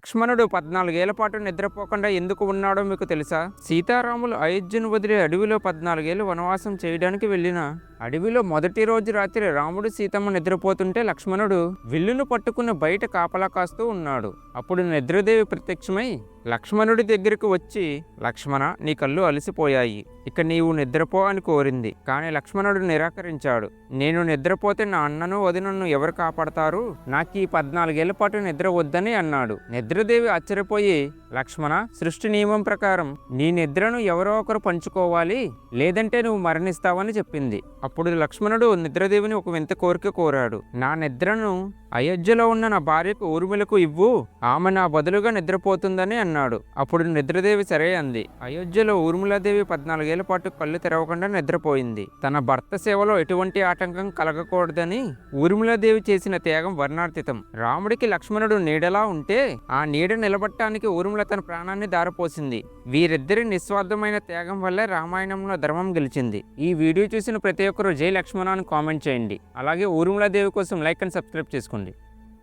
లక్ష్మణుడు 14 ఏళ్ల పాటు నిద్రపోకుండా ఎందుకు ఉన్నాడో మీకు తెలుసా? సీతారాములు అయోధ్యను వదిలి అడవిలో 14 ఏళ్లు వనవాసం చేయడానికి వెళ్ళిన అడవిలో మొదటి రోజు రాత్రి రాముడు సీతమ్మ నిద్రపోతుంటే లక్ష్మణుడు విల్లును పట్టుకుని బయట కాపలా కాస్తూ ఉన్నాడు. అప్పుడు నిద్రదేవి ప్రత్యక్షమై లక్ష్మణుడి దగ్గరకు వచ్చి, లక్ష్మణ, నీ కళ్ళు అలసిపోయాయి, ఇక నీవు నిద్రపో అని కోరింది. కానీ లక్ష్మణుడు నిరాకరించాడు. నేను నిద్రపోతే నా అన్నను వదినను ఎవరు కాపాడతారు? నాకు ఈ 14 ఏళ్ల పాటు నిద్ర వద్దని అన్నాడు. నిద్రదేవి ఆశ్చర్యపోయి, లక్ష్మణ, సృష్టి నియమం ప్రకారం నీ నిద్రను ఎవరో ఒకరు పంచుకోవాలి, లేదంటే నువ్వు మరణిస్తావని చెప్పింది. అప్పుడు లక్ష్మణుడు నిద్రదేవిని ఒక వింత కోరిక కోరాడు. నా నిద్రను అయోధ్యలో ఉన్న నా భార్యకు ఊర్మిళకు ఇవ్వు, ఆమె నా బదులుగా నిద్రపోతుందని అన్నాడు. అప్పుడు నిద్రదేవి సరే అంది. అయోధ్యలో ఊర్మిళాదేవి 14 ఏళ్ల పాటు కళ్ళు తెరవకుండా నిద్రపోయింది. తన భర్త సేవలో ఎటువంటి ఆటంకం కలగకూడదని ఊర్మిళాదేవి చేసిన త్యాగం వర్ణాతీతం. రాముడికి లక్ష్మణుడు నీడలా ఉంటే ఆ నీడ నిలబట్టడానికి ఊర్మిళ తన ప్రాణాన్ని దారపోసింది. వీరిద్దరి నిస్వార్థమైన త్యాగం వల్లే రామాయణంలో ధర్మం గెలిచింది. ఈ వీడియో చూసిన ప్రతి ఒక్కరూ జై లక్ష్మణ అని కామెంట్ చేయండి. అలాగే ఊర్మిళాదేవి కోసం లైక్ అండ్ సబ్స్క్రైబ్ చేసుకోండి.